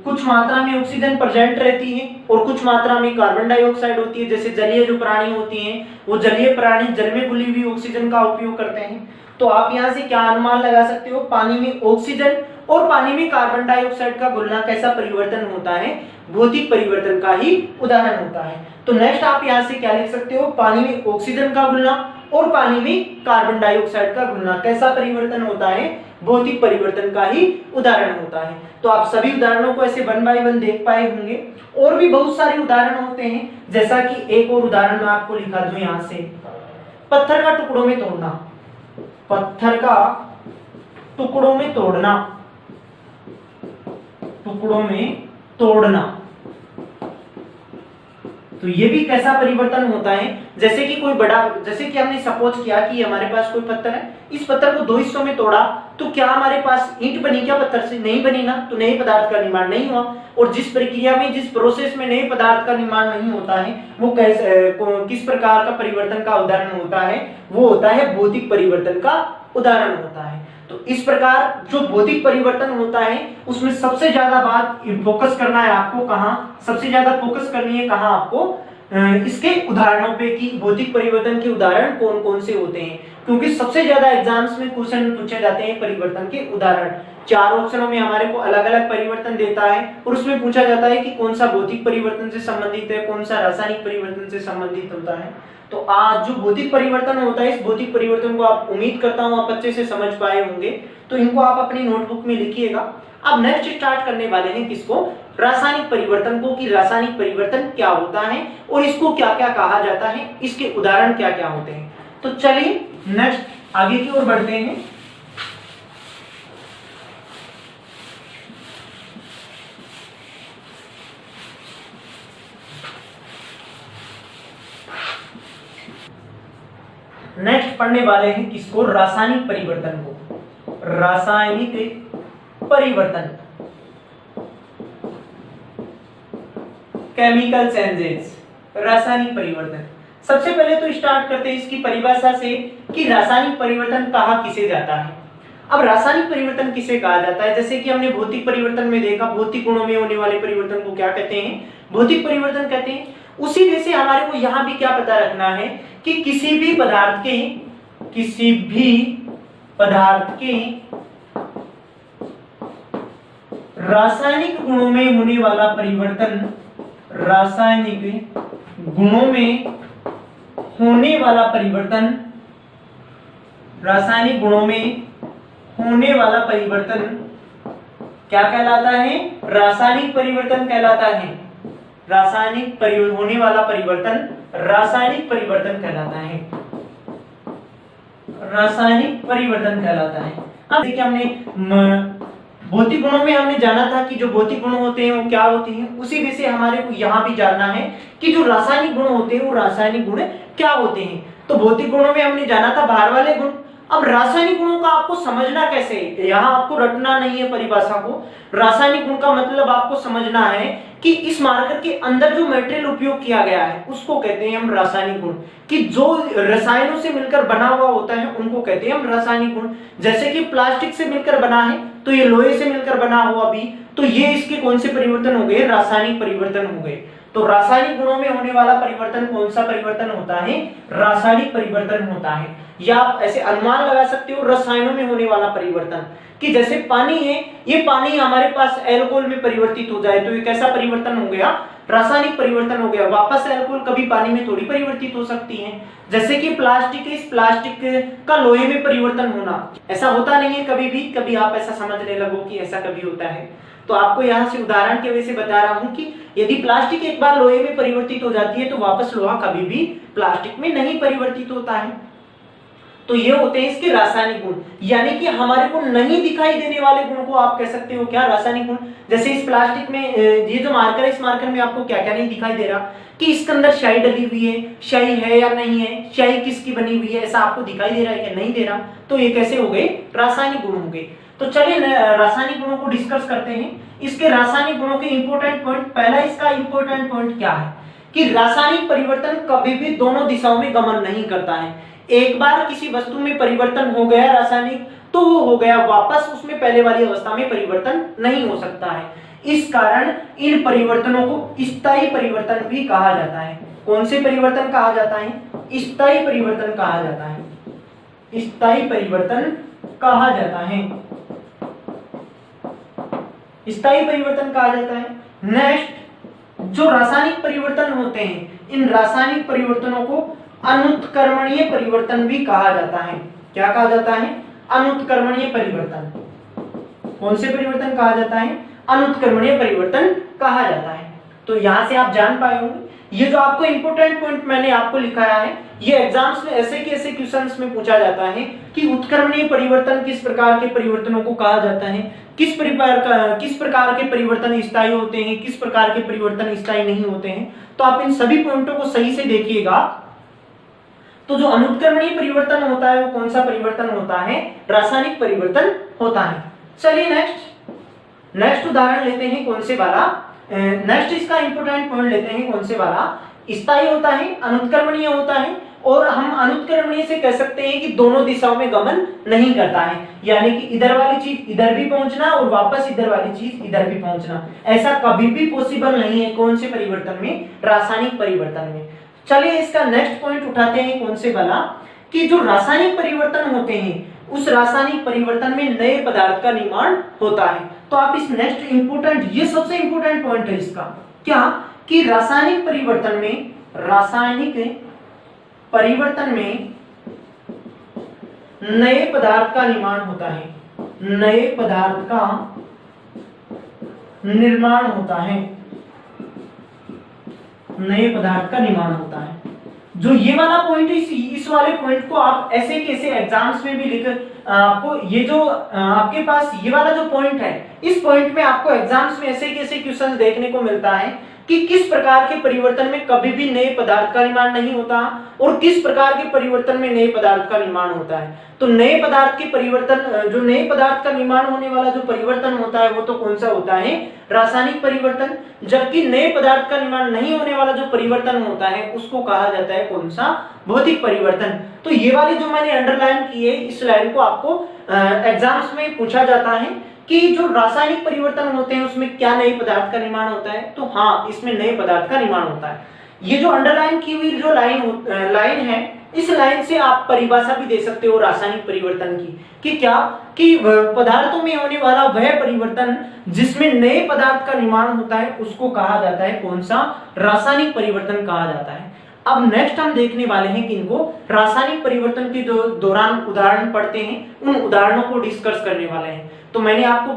कुछ मात्रा में ऑक्सीजन प्रेजेंट रहती है और कुछ मात्रा में कार्बन डाइऑक्साइड होती है। जैसे जलीय जो प्राणी होती हैं, वो जलीय प्राणी जल में घुली हुई ऑक्सीजन का उपयोग करते हैं। तो आप यहाँ से क्या अनुमान लगा सकते हो? पानी में ऑक्सीजन और पानी में कार्बन डाइऑक्साइड का घुलना कैसा परिवर्तन होता है? भौतिक परिवर्तन का ही उदाहरण होता है। तो नेक्स्ट आप यहाँ से क्या लिख सकते हो? पानी में ऑक्सीजन का घुलना और पानी में कार्बन डाइऑक्साइड का घुलना कैसा परिवर्तन होता है? भौतिक परिवर्तन का ही उदाहरण होता है। तो आप सभी उदाहरणों को ऐसे 1 बाय 1 देख पाए होंगे। और भी बहुत सारे उदाहरण होते हैं, जैसा कि एक और उदाहरण मैं आपको लिखा दूं यहाँ से। पत्थर का टुकड़ों में तोड़ना। पत्थर का टुकड़ों में तोड़ना। टुकड़ों में तोड़ना, तो ये भी कैसा परिवर्तन होता है? जैसे कि जैसे कि हमने सपोज किया कि हमारे पास कोई पत्थर है, इस पत्थर को दो हिस्सों में तोड़ा, तो क्या हमारे पास ईंट बनी क्या पत्थर से? नहीं बनी ना। तो नए पदार्थ का निर्माण नहीं हुआ। और जिस प्रक्रिया में, जिस प्रोसेस में नए पदार्थ का निर्माण नहीं होता है, वो किस प्रकार का परिवर्तन का उदाहरण होता है? वो होता है भौतिक परिवर्तन का उदाहरण होता है। तो इस प्रकार जो भौतिक परिवर्तन होता है उसमें सबसे ज्यादा बात फोकस करना है आपको। कहां सबसे ज्यादा फोकस करनी है? कहां आपको? इसके उदाहरणों पे कि भौतिक परिवर्तन के उदाहरण कौन कौन से होते हैं, क्योंकि सबसे ज्यादा एग्जाम्स में क्वेश्चन पूछे जाते हैं परिवर्तन के उदाहरण। 4 ऑप्शनों में हमारे को अलग अलग परिवर्तन देता है और उसमें पूछा जाता है कि कौन सा भौतिक परिवर्तन से संबंधित है, कौन सा रासायनिक परिवर्तन से संबंधित होता है। तो आज जो भौतिक परिवर्तन होता है, इस भौतिक परिवर्तन को आप, उम्मीद करता हूं आप अच्छे से समझ पाए होंगे। तो इनको आप अपनी नोटबुक में लिखिएगा। अब नेक्स्ट स्टार्ट करने वाले हैं किसको? रासायनिक परिवर्तन को, कि रासायनिक परिवर्तन क्या होता है और इसको क्या क्या कहा जाता है, इसके उदाहरण क्या क्या होते हैं। तो चलिए नेक्स्ट आगे की ओर बढ़ते हैं। नेक्स्ट पढ़ने वाले हैं किसको? रासायनिक परिवर्तन को। रासायनिक परिवर्तन। केमिकल चेंजेस, रासायनिक परिवर्तन। सबसे पहले तो स्टार्ट करते हैं इसकी परिभाषा से कि रासायनिक परिवर्तन कहा किसे जाता है। अब रासायनिक परिवर्तन किसे कहा जाता है, जैसे कि हमने भौतिक परिवर्तन में देखा, भौतिक गुणों में होने वाले परिवर्तन को क्या कहते हैं, भौतिक परिवर्तन कहते हैं। उसी तरह से हमारे को यहाँ भी क्या पता रखना है कि किसी भी पदार्थ के रासायनिक गुणों में होने वाला परिवर्तन, रासायनिक गुणों में होने वाला परिवर्तन, रासायनिक गुणों में होने वाला परिवर्तन क्या कहलाता है, रासायनिक परिवर्तन कहलाता है। रासायनिक होने वाला परिवर्तन रासायनिक परिवर्तन कहलाता है, रासायनिक परिवर्तन कहलाता है। अब देखिए हमने भौतिक गुणों में हमने जाना था कि जो भौतिक गुण होते हैं वो क्या होते हैं, उसी वजह से हमारे को यहाँ भी जानना है कि जो रासायनिक गुण होते हैं वो रासायनिक गुण क्या होते हैं। तो भौतिक गुणों में हमने जाना था बाहर वाले गुण। अब रासायनिक गुणों का आपको समझना कैसे है, यहाँ आपको रटना नहीं है परिभाषा को। रासायनिक गुण का मतलब आपको समझना है कि इस मार्कर के अंदर जो मटेरियल उपयोग किया गया है उसको कहते हैं हम रासायनिक गुण, कि जो रसायनों से मिलकर बना हुआ होता है उनको कहते हैं हम रासायनिक गुण। जैसे कि प्लास्टिक से मिलकर बना है तो ये लोहे से मिलकर बना हुआ भी, तो ये इसके कौन से परिवर्तन हो गए, रासायनिक परिवर्तन हो गए। तो रासायनिक गुणों में होने वाला परिवर्तन कौन सा परिवर्तन होता है, रासायनिक परिवर्तन होता है। या आप ऐसे अनुमान लगा सकते हो रसायनों में होने वाला परिवर्तन, कि जैसे पानी है, ये पानी हमारे पास अल्कोहल में परिवर्तित हो जाए तो ये कैसा परिवर्तन हो गया, रासायनिक परिवर्तन हो गया। वापस अल्कोहल कभी पानी में थोड़ी परिवर्तित हो सकती है। जैसे कि प्लास्टिक है, इस प्लास्टिक का लोहे में परिवर्तन होना ऐसा होता नहीं है कभी भी। कभी आप ऐसा समझने लगो कि ऐसा कभी होता है, तो आपको यहाँ से उदाहरण की वजह से बता रहा हूँ कि यदि प्लास्टिक एक बार लोहे में परिवर्तित हो जाती है तो वापस लोहा कभी भी प्लास्टिक में नहीं परिवर्तित होता है। तो ये होते हैं इसके रासायनिक गुण, यानी कि हमारे को नहीं दिखाई देने वाले गुण को आप कह सकते हो क्या, रासायनिक गुण। जैसे इस प्लास्टिक में ये जो मार्कर है, इस मार्कर में आपको क्या क्या नहीं दिखाई दे रहा, कि इसके अंदर स्याही डली हुई है, स्याही है या नहीं है, स्याही किसकी बनी हुई है, ऐसा आपको दिखाई दे रहा है या नहीं दे रहा। तो ये कैसे हो गए, रासायनिक गुण हो गए। तो चलिए रासायनिक गुणों को डिस्कस करते हैं। इसके रासायनिक गुणों के इंपोर्टेंट पॉइंट, पहला इसका इंपोर्टेंट पॉइंट क्या है कि रासायनिक परिवर्तन कभी भी दोनों दिशाओं में गमन नहीं करता है। एक बार किसी वस्तु में परिवर्तन हो गया रासायनिक तो वो हो गया, वापस उसमें पहले वाली अवस्था में परिवर्तन नहीं हो सकता है। इस कारण इन परिवर्तनों को स्थायी परिवर्तन भी कहा जाता है। कौन से परिवर्तन कहा जाता है, स्थायी परिवर्तन कहा जाता है, स्थायी परिवर्तन कहा जाता है, स्थायी परिवर्तन कहा जाता है। नेक्स्ट, जो रासायनिक परिवर्तन होते हैं, इन रासायनिक परिवर्तनों को अनुत्क्रमणीय परिवर्तन भी कहा जाता है। क्या कहा जाता है, अनुत्क्रमणीय परिवर्तन। कौन से परिवर्तन कहा जाता है, अनुत्क्रमणीय परिवर्तन कहा जाता है। तो यहां से आप जान पाए होंगे, ये जो आपको इंपोर्टेंट पॉइंट मैंने आपको लिखाया है, ये एग्जाम्स में ऐसे के ऐसे क्वेश्चंस में पूछा जाता है कि उत्क्रमणीय परिवर्तन किस प्रकार के परिवर्तनों को कहा जाता है, किस प्रकार के परिवर्तन स्थायी होते हैं, किस प्रकार के परिवर्तन स्थायी नहीं होते हैं। तो आप इन सभी पॉइंटों को सही से देखिएगा। तो जो अनुत्क्रमणीय परिवर्तन होता है वो कौन सा परिवर्तन होता है, रासायनिक परिवर्तन होता है। चलिए नेक्स्ट उदाहरण लेते हैं, कौन से वाला, नेक्स्ट इसका इंपोर्टेंट पॉइंट लेते हैं, कौन से वाला, स्थायी होता है, अनुत्क्रमणीय होता है, और हम अनुत्क्रमणीय से कह सकते हैं कि दोनों दिशाओं में गमन नहीं करता है, यानी कि इधर वाली चीज इधर भी पहुंचना और वापस इधर वाली चीज इधर भी पहुंचना, ऐसा कभी भी पॉसिबल नहीं है। कौन से परिवर्तन में, रासायनिक परिवर्तन में। चलिए इसका नेक्स्ट पॉइंट उठाते हैं, कौन से वाला, कि जो रासायनिक परिवर्तन होते हैं उस रासायनिक परिवर्तन में नए पदार्थ का निर्माण होता है। तो आप इस नेक्स्ट इंपोर्टेंट, ये सबसे इंपोर्टेंट पॉइंट है इसका, क्या कि रासायनिक परिवर्तन में नए पदार्थ का निर्माण होता है, नए पदार्थ का निर्माण होता है, नए पदार्थ का निर्माण होता है। जो ये वाला पॉइंट है, इस वाले पॉइंट को आप ऐसे कैसे एग्जाम्स में भी लिख, आपको ये जो आपके पास ये वाला जो पॉइंट है, इस पॉइंट में आपको एग्जाम्स में ऐसे कैसे क्वेश्चन देखने को मिलता है कि कि किस प्रकार के परिवर्तन में कभी भी नए पदार्थ का निर्माण नहीं होता और किस प्रकार के परिवर्तन में नए पदार्थ का निर्माण होता है। तो नए पदार्थ के परिवर्तन, जो नए पदार्थ का निर्माण होने वाला जो परिवर्तन होता है वो तो कौन सा होता है, रासायनिक परिवर्तन। जबकि नए पदार्थ का निर्माण नहीं होने वाला जो परिवर्तन होता है उसको कहा जाता है कौन सा, भौतिक परिवर्तन। तो ये वाली जो मैंने अंडरलाइन की है, इस लाइन को आपको एग्जाम्स में पूछा जाता है कि जो रासायनिक परिवर्तन होते हैं उसमें क्या नए पदार्थ का निर्माण होता है, तो हाँ, इसमें नए पदार्थ का निर्माण होता है। ये जो अंडरलाइन की हुई जो लाइन है, इस लाइन से आप परिभाषा भी दे सकते हो रासायनिक परिवर्तन की, कि क्या, कि पदार्थों में होने वाला वह परिवर्तन जिसमें नए पदार्थ का निर्माण होता है उसको कहा जाता है कौन सा, रासायनिक परिवर्तन कहा जाता है। अब नेक्स्ट हम देखने वाले हैं कि इनको रासायनिक परिवर्तन के जो दौरान उदाहरण पढ़ते हैं, उन उदाहरणों को डिस्कस करने वाले हैं। तो मैंने आपको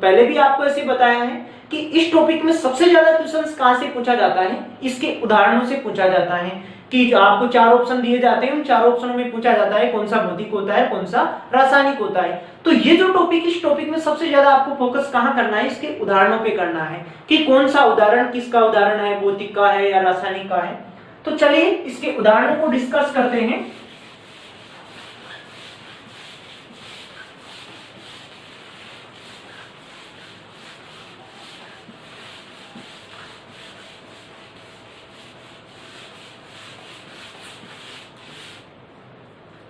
पहले भी आपको ऐसे बताया है कि इस टॉपिक में सबसे ज्यादा क्वेश्चंस कहां से पूछा जाता है, इसके उदाहरणों से पूछा जाता है। कि आपको 4 ऑप्शन दिए जाते हैं, उन 4 ऑप्शनों में पूछा जाता है कौन सा भौतिक होता है, कौन सा रासायनिक होता है। तो ये जो टॉपिक, इस टॉपिक में सबसे ज्यादा आपको फोकस कहां करना है, इसके उदाहरणों पे करना है कि कौन सा उदाहरण किसका उदाहरण है, भौतिक का है या रासायनिक का है। तो चलिए इसके उदाहरणों को डिस्कस करते हैं।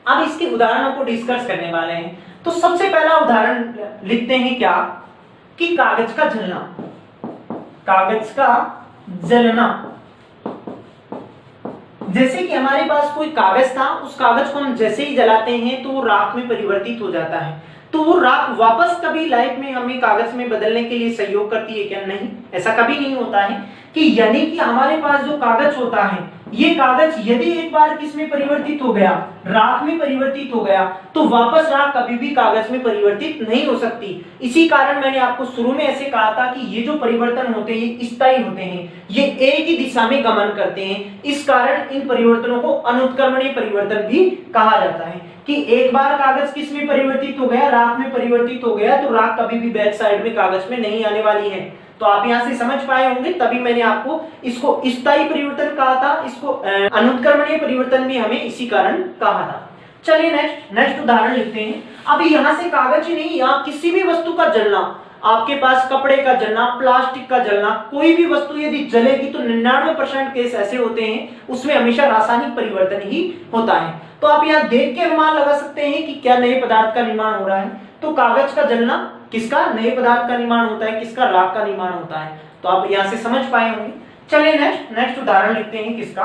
अब इसके उदाहरणों को डिस्कस करने वाले हैं। तो सबसे पहला उदाहरण लिखते हैं क्या, कि कागज का जलना। कागज का जलना, जैसे कि हमारे पास कोई कागज था, उस कागज को हम जैसे ही जलाते हैं तो वो राख में परिवर्तित हो जाता है। तो वो राख वापस कभी लाइफ में हमें कागज में बदलने के लिए सहयोग करती है क्या? नहीं, ऐसा कभी नहीं होता है। कि यानी कि हमारे पास जो कागज होता है, ये कागज यदि एक बार किसमें परिवर्तित हो गया, राख में परिवर्तित हो गया, तो वापस राख कभी भी कागज में परिवर्तित नहीं हो सकती। इसी कारण मैंने आपको शुरू में ऐसे कहा था कि ये जो परिवर्तन होते हैं ये स्थायी होते हैं, ये एक ही दिशा में गमन करते हैं। इस कारण इन परिवर्तनों को अनुत्क्रमणीय परिवर्तन भी कहा जाता है। कि एक बार कागज किस में परिवर्तित हो गया, राख में परिवर्तित हो गया, तो राख कभी भी बैक साइड में कागज में नहीं आने वाली है। तो आप यहां से समझ पाए होंगे, तभी मैंने आपको इसको स्थायी परिवर्तन कहा था, इसको अनुत्क्रमणीय परिवर्तन भी हमें इसी कारण कहा था। चलिए नेक्स्ट उदाहरण लिखते हैं। अभी यहां से कागज ही नहीं, यहाँ किसी भी वस्तु का जलना, आपके पास कपड़े का जलना, प्लास्टिक का जलना, कोई भी वस्तु यदि जलेगी तो 99% केस ऐसे होते हैं उसमें हमेशा रासायनिक परिवर्तन ही होता है। तो आप यहाँ देख के अनुमान लगा सकते हैं कि क्या नए पदार्थ का निर्माण हो रहा है। तो कागज का जलना किसका, नए पदार्थ का निर्माण होता है, किसका, राख का निर्माण होता है। तो आप यहाँ से समझ पाए होंगे। चलिए नेक्स्ट उदाहरण लिखते हैं किसका।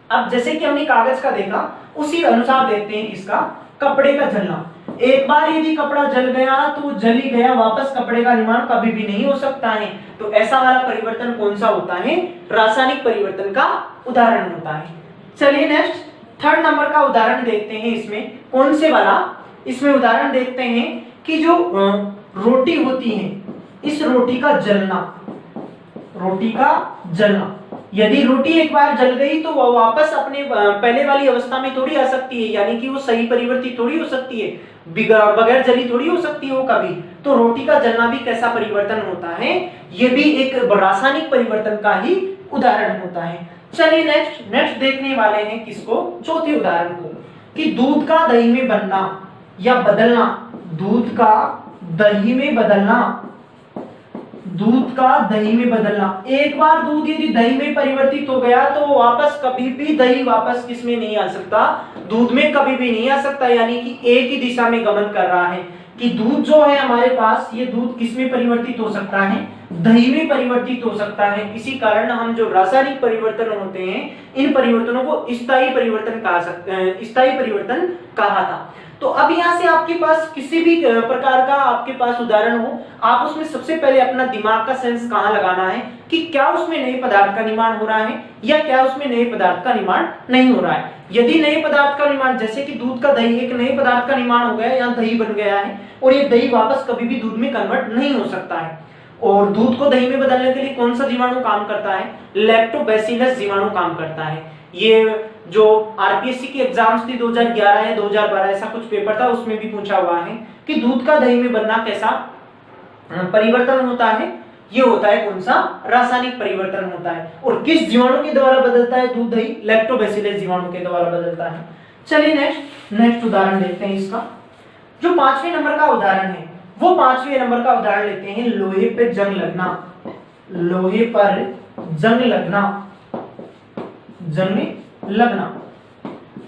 अब जैसे कि हमने कागज का देखा, उसी अनुसार देखते हैं किसका, कपड़े का जलना। एक बार यदि कपड़ा जल गया तो जल ही गया, वापस कपड़े का निर्माण कभी भी नहीं हो सकता है। तो ऐसा वाला परिवर्तन कौन सा होता है, रासायनिक परिवर्तन का उदाहरण होता है। चलिए नेक्स्ट 3rd नंबर का उदाहरण देखते हैं। इसमें कौन से वाला, इसमें उदाहरण देखते हैं कि जो रोटी होती है, इस रोटी का जलना, रोटी का जलना। यदि रोटी एक बार जल गई तो वह वापस अपने पहले वाली अवस्था में थोड़ी आ सकती है, यानी कि वो सही परिवर्तित थोड़ी हो सकती है, बगैर जली थोड़ी हो सकती है वो कभी। तो रोटी का जलना भी कैसा परिवर्तन होता है, ये भी एक रासायनिक परिवर्तन का ही उदाहरण होता है। चलिए नेक्स्ट देखने वाले हैं किसको, चौथे उदाहरण को, कि दूध का दही में बनना या बदलना। दूध का दही में बदलना, दूध का दही में बदलना। एक बार दूध यदि दही में परिवर्तित हो गया तो वापस कभी भी दही वापस किसमें नहीं आ सकता, दूध में कभी भी नहीं आ सकता। यानी कि एक ही दिशा में गमन कर रहा है कि दूध जो है हमारे पास, ये दूध किसमें परिवर्तित हो सकता है, दही में परिवर्तित हो सकता है। इसी कारण हम जो रासायनिक परिवर्तन होते हैं, इन परिवर्तनों को स्थायी परिवर्तन कहा था। तो अब यहाँ से आपके पास किसी भी प्रकार का आपके पास उदाहरण हो, आप उसमें सबसे पहले अपना दिमाग का सेंस कहाँ लगाना है कि क्या उसमें नए पदार्थ का निर्माण हो रहा है या क्या उसमें नए पदार्थ का निर्माण नहीं हो रहा है। यदि नए पदार्थ का निर्माण, जैसे कि दूध का दही एक नए पदार्थ का निर्माण हो गया, यहाँ दही बन गया है और ये दही वापस कभी भी दूध में कन्वर्ट नहीं हो सकता है। और दूध को दही में बदलने के लिए कौन सा जीवाणु काम करता है, लैक्टोबैसिलस जीवाणु काम करता है। ये जो आरपीएससी की एग्जाम्स थी 2011 या 2012 ऐसा कुछ पेपर था, उसमें भी पूछा हुआ है कि दूध का दही में बनना कैसा परिवर्तन होता है, ये होता है कौन सा? रासायनिक परिवर्तन होता है। और किस जीवाणु के द्वारा बदलता है दूध दही? लैक्टोबैसिलस जीवाणु के द्वारा बदलता है। चलिए नेक्स्ट उदाहरण देखते हैं इसका। जो 5वें नंबर का उदाहरण है वो 5वें नंबर का उदाहरण लेते हैं, लोहे पे जंग लगना। लोहे पर जंग लगना, जंग लगना।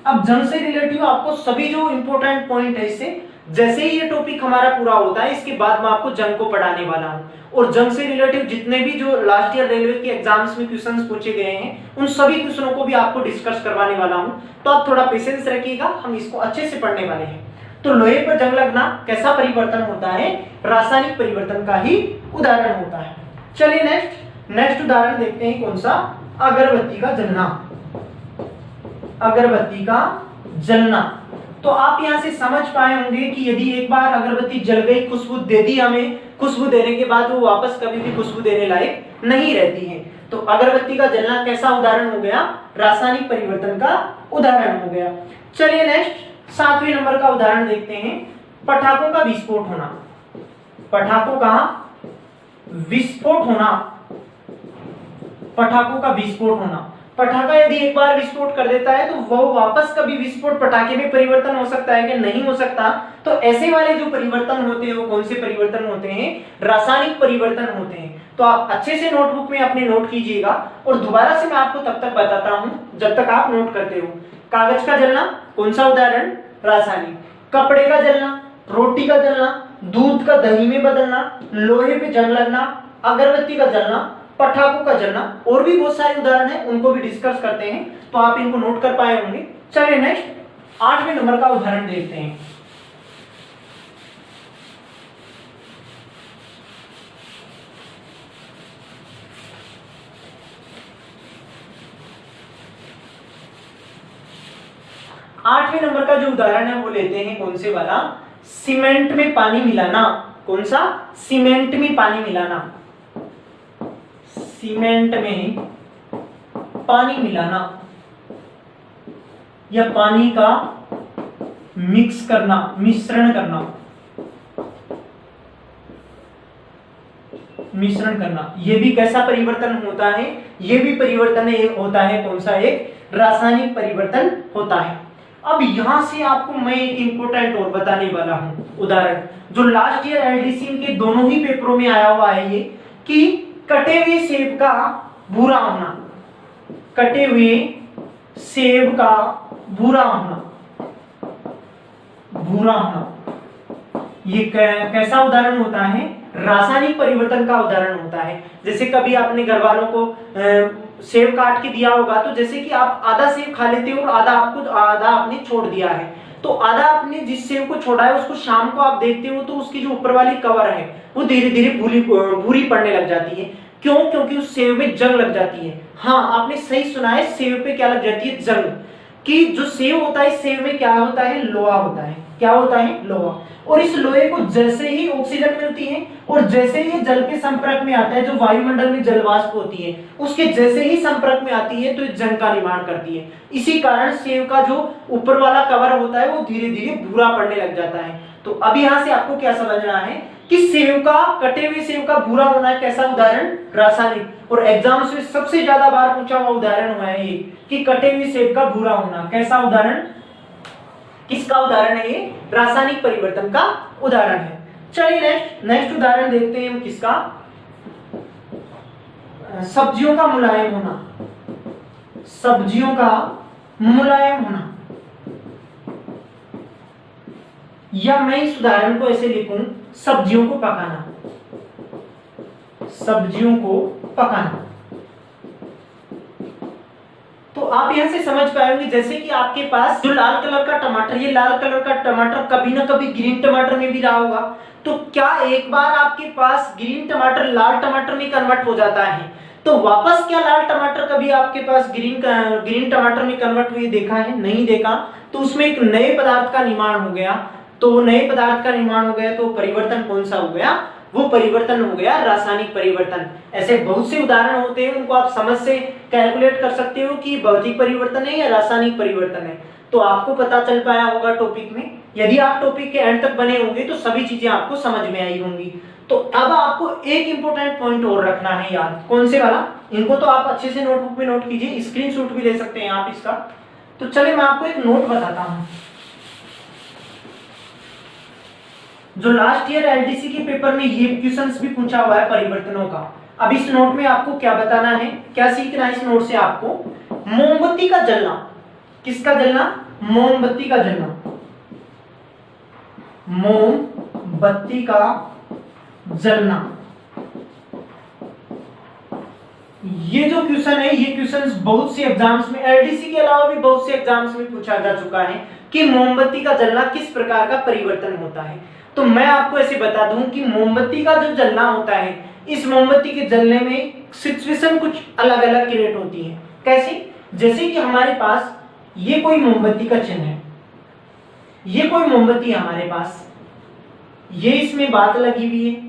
अब जंग से रिलेटिव आपको सभी जो इंपॉर्टेंट पॉइंट है इससे, जैसे ही ये टॉपिक हमारा पूरा होता है इसके बाद मैं आपको जंग को पढ़ाने वाला हूं। और जंग से रिलेटिव जितने भी जो लास्ट ईयर रेलवे के एग्जाम्स में क्वेश्चंस पूछे गए हैं उन सभी क्वेश्चनों को भी आपको डिस्कस करवाने वाला हूं। तो आप थोड़ा पेशेंस रखिएगा, हम इसको अच्छे से पढ़ने वाले हैं। तो लोहे पर जंग लगना कैसा परिवर्तन होता है? रासायनिक परिवर्तन का ही उदाहरण होता है। चलिए नेक्स्ट उदाहरण देखते हैं, कौन सा? अगरबत्ती का जलना। अगरबत्ती का जलना। तो आप यहां से समझ पाए होंगे कि यदि एक बार अगरबत्ती जल गई, खुशबू दे दी हमें, खुशबू देने के बाद वो वापस कभी भी खुशबू देने लायक नहीं रहती है। तो अगरबत्ती का जलना कैसा उदाहरण हो गया? रासायनिक परिवर्तन का उदाहरण हो गया। चलिए नेक्स्ट 7वें नंबर का उदाहरण देखते हैं, पटाखों का विस्फोट होना। पटाखों का विस्फोट होना, पटाखों का विस्फोट होना। पटाखा यदि एक बार विस्फोट कर देता है तो वो वापस कभी विस्फोट पटाखे में परिवर्तन हो सकता है कि नहीं हो सकता? तो ऐसे वाले जो परिवर्तन होते हैं वो कौन से परिवर्तन होते हैं? रासायनिक परिवर्तन होते हैं। तो आप अच्छे से नोटबुक में अपने नोट कीजिएगा और दोबारा से मैं आपको तब तक बताता हूं जब तक आप नोट करते हो। कागज का जलना कौन सा उदाहरण? रासायनिक। कपड़े का जलना, रोटी का जलना, दूध का दही में बदलना, लोहे पे जंग लगना, अगरबत्ती का जलना, पटाखों का जलना, और भी बहुत सारे उदाहरण हैं, उनको भी डिस्कस करते हैं। तो आप इनको नोट कर पाए होंगे। चलिए नेक्स्ट 8वें नंबर का उदाहरण देखते हैं। आठवें नंबर का जो उदाहरण है वो लेते हैं कौन से वाला? सीमेंट में पानी मिलाना। कौन सा? सीमेंट में पानी मिलाना। सीमेंट में पानी मिलाना या पानी का मिक्स करना, मिश्रण करना, मिश्रण करना। यह भी कैसा परिवर्तन होता है? यह भी परिवर्तन होता है कौन सा? एक रासायनिक परिवर्तन होता है। अब यहां से आपको मैं एक इंपॉर्टेंट और बताने वाला हूं उदाहरण, जो लास्ट ईयर एलडीसी के दोनों ही पेपरों में आया हुआ है ये, कि कटे हुए सेब का भूरा होना। कटे हुए सेब का भूरा होना, भूरा होना। ये कैसा उदाहरण होता है? रासायनिक परिवर्तन का उदाहरण होता है। जैसे कभी आपने घर वालों को सेब काट के दिया होगा, तो जैसे कि आप आधा सेब खा लेते हो और आधा आपने छोड़ दिया है, तो आधा आपने जिस सेब को छोड़ा है उसको शाम को आप देखते हो तो उसकी जो ऊपर वाली कवर है वो धीरे धीरे भूरी पड़ने लग जाती है। क्यों? क्योंकि उस सेब में जंग लग जाती है। हाँ, आपने सही सुना है, सेब पे क्या लग जाती है? जंग। कि जो सेब होता है, सेब में क्या होता है? लोहा होता है। क्या होता है? लोहा। और इस लोहे को जैसे ही ऑक्सीजन मिलती है और जैसे ही जल के संपर्क में आता है, जो वायुमंडल में जल वाष्प होती है उसके जैसे ही संपर्क में आती है तो जंग का निर्माण करती है। इसी कारण सेब का जो ऊपर वाला कवर होता है वो धीरे धीरे भूरा पड़ने लग जाता है। तो अब यहाँ से आपको क्या समझना है कि सेब का, कटे हुए सेब का भूरा होना कैसा उदाहरण? रासायनिक। और एग्जाम्स में सबसे ज्यादा बार पूछा हुआ उदाहरण हुआ है ये कि कटे हुए सेब का भूरा होना। कैसा उदाहरण? किसका उदाहरण है ये? रासायनिक परिवर्तन का उदाहरण है। चलिए नेक्स्ट उदाहरण देखते हैं हम किसका? सब्जियों का मुलायम होना। सब्जियों का मुलायम होना, या मैं इस उदाहरण को ऐसे लिखूं, सब्जियों को पकाना। सब्जियों को पकाना। तो आप यहां से समझ पाएंगे, जैसे कि आपके पास जो लाल कलर का टमाटर, ये लाल कलर का टमाटर कभी ना कभी ग्रीन टमाटर में भी रहा होगा। तो क्या एक बार आपके पास ग्रीन टमाटर लाल टमाटर में कन्वर्ट हो जाता है तो वापस क्या लाल टमाटर कभी आपके पास ग्रीन टमाटर में कन्वर्ट हुए देखा है? नहीं देखा। तो उसमें एक नए पदार्थ का निर्माण हो गया। तो नए पदार्थ का निर्माण हो गया तो परिवर्तन कौन सा हो गया? वो परिवर्तन हो गया रासायनिक परिवर्तन। ऐसे बहुत से उदाहरण होते हैं, उनको आप समझ से कैलकुलेट कर सकते हो कि भौतिक परिवर्तन है या रासायनिक परिवर्तन है। तो आपको पता चल पाया होगा टॉपिक में। यदि आप टॉपिक के एंड तक बने होंगे तो सभी चीजें आपको समझ में आई होंगी। तो अब आपको एक इंपॉर्टेंट पॉइंट और रखना है याद, कौन से वाला, इनको तो आप अच्छे से नोटबुक में नोट कीजिए, स्क्रीनशॉट भी ले सकते हैं आप इसका। तो चलिए मैं आपको एक नोट बताता हूं, जो लास्ट ईयर एलडीसी के पेपर में ये क्वेश्चंस भी पूछा हुआ है परिवर्तनों का। अब इस नोट में आपको क्या बताना है, क्या सीखना है इस नोट से आपको, मोमबत्ती का जलना, किसका जलना, मोमबत्ती का जलना, मोमबत्ती का जलना। ये जो क्वेश्चन है, ये क्वेश्चंस बहुत से एग्जाम्स में, एलडीसी के अलावा भी बहुत से एग्जाम्स में पूछा जा चुका है कि मोमबत्ती का जलना किस प्रकार का परिवर्तन होता है। तो मैं आपको ऐसे बता दूं कि मोमबत्ती का जो जलना होता है, इस मोमबत्ती के जलने में सिचुएशन कुछ अलग अलग क्रिएट होती है। कैसे, जैसे कि हमारे पास ये कोई मोमबत्ती का चिन्ह है, ये कोई मोमबत्ती है हमारे पास, ये इसमें बात लगी हुई है,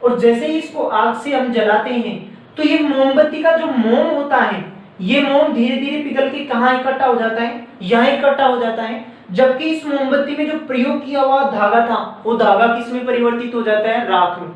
और जैसे ही इसको आग से हम जलाते हैं तो ये मोमबत्ती का जो मोम होता है, ये मोम धीरे धीरे पिघल के कहाँ इकट्ठा हो जाता है, यहाँ इकट्ठा हो जाता है। जबकि इस मोमबत्ती में जो प्रयोग किया हुआ धागा था, वो धागा किस में परिवर्तित हो जाता है, राख में।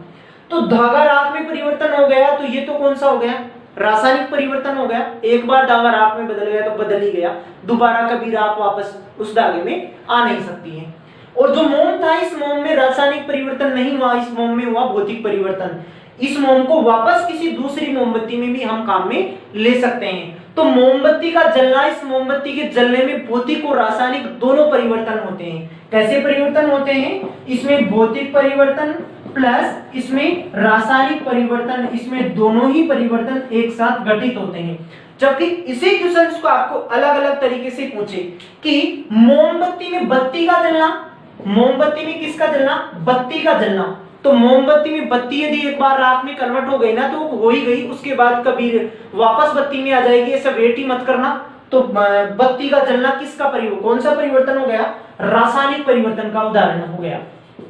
तो धागा राख में परिवर्तन हो गया, तो ये तो कौन सा हो गया, रासायनिक परिवर्तन हो गया। एक बार धागा राख में बदल गया तो बदल ही गया, दोबारा कभी राख वापस उस धागे में आ नहीं सकती है। और जो मोम था, इस मोम में रासायनिक परिवर्तन नहीं हुआ, इस मोम में हुआ भौतिक परिवर्तन। इस मोम को वापस किसी दूसरी मोमबत्ती में भी हम काम में ले सकते हैं। तो मोमबत्ती का जलना, इस मोमबत्ती के जलने में भौतिक और रासायनिक दोनों परिवर्तन होते हैं। कैसे परिवर्तन होते हैं, इसमें भौतिक परिवर्तन प्लस इसमें रासायनिक परिवर्तन, इसमें दोनों ही परिवर्तन एक साथ घटित होते हैं। जबकि इसी क्वेश्चंस को आपको अलग अलग तरीके से पूछे कि मोमबत्ती में बत्ती का जलना, मोमबत्ती में किसका जलना, बत्ती का जलना। तो मोमबत्ती में बत्ती यदि एक बार राख में कन्वर्ट हो गई ना, तो हो ही गई, उसके बाद कभी वापस बत्ती में आ जाएगी, ऐसा वेट ही मत करना। तो बत्ती का जलना किसका परिवर्तन, कौन सा परिवर्तन हो गया, रासायनिक परिवर्तन का उदाहरण हो गया,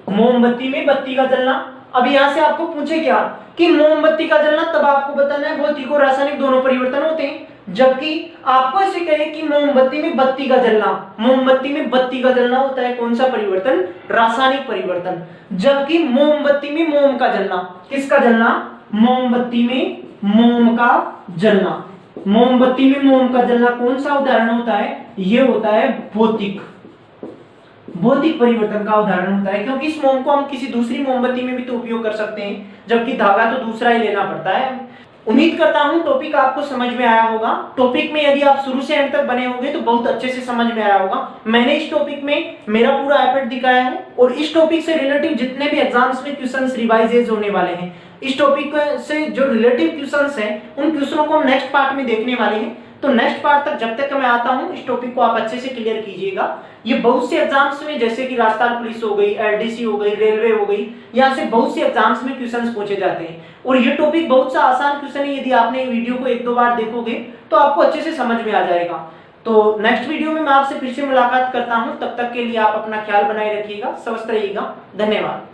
मोमबत्ती में बत्ती का जलना। अब यहां से आपको पूछे क्या कि मोमबत्ती का जलना, तब आपको बताना है भौतिक और रासायनिक दोनों परिवर्तन होते हैं। जबकि आपको ऐसे कहे कि मोमबत्ती में बत्ती का जलना, मोमबत्ती में बत्ती का जलना होता है कौन सा परिवर्तन, रासायनिक परिवर्तन। जबकि मोमबत्ती में मोम का जलना, किसका जलना, मोमबत्ती में मोम का जलना, मोमबत्ती में मोम का जलना कौन सा उदाहरण होता है, ये होता है भौतिक, भौतिक परिवर्तन का उदाहरण होता है। क्योंकि इस मोम को हम किसी दूसरी मोमबत्ती में भी तो उपयोग कर सकते हैं, जबकि धागा तो दूसरा ही लेना पड़ता है। उम्मीद करता हूं टॉपिक आपको समझ में आया होगा। टॉपिक में यदि आप शुरू से अंत तक बने होंगे तो बहुत अच्छे से समझ में आया होगा। मैंने इस टॉपिक में मेरा पूरा एफर्ट दिखाया है, और इस टॉपिक से रिलेटिव जितने भी एग्जाम्स में क्वेश्चंस रिवाइजेज होने वाले हैं, इस टॉपिक से जो रिलेटिव क्वेश्चंस हैं, उन क्वेश्चनों को हम नेक्स्ट पार्ट में देखने वाले हैं। तो नेक्स्ट पार्ट तक जब तक मैं आता हूं, इस टॉपिक को आप अच्छे से क्लियर कीजिएगा। ये बहुत से एग्जाम्स में, जैसे कि राजस्थान पुलिस हो गई, एलडीसी हो गई, रेलवे हो गई, यहाँ से बहुत से एग्जाम्स में क्वेश्चंस पूछे जाते हैं। और ये टॉपिक बहुत सा आसान क्वेश्चन है, यदि आपने वीडियो को एक दो बार देखोगे तो आपको अच्छे से समझ में आ जाएगा। तो नेक्स्ट वीडियो में मैं आपसे फिर से मुलाकात करता हूँ। तब तक के लिए आप अपना ख्याल बनाए रखिएगा, स्वस्थ रहिएगा। धन्यवाद।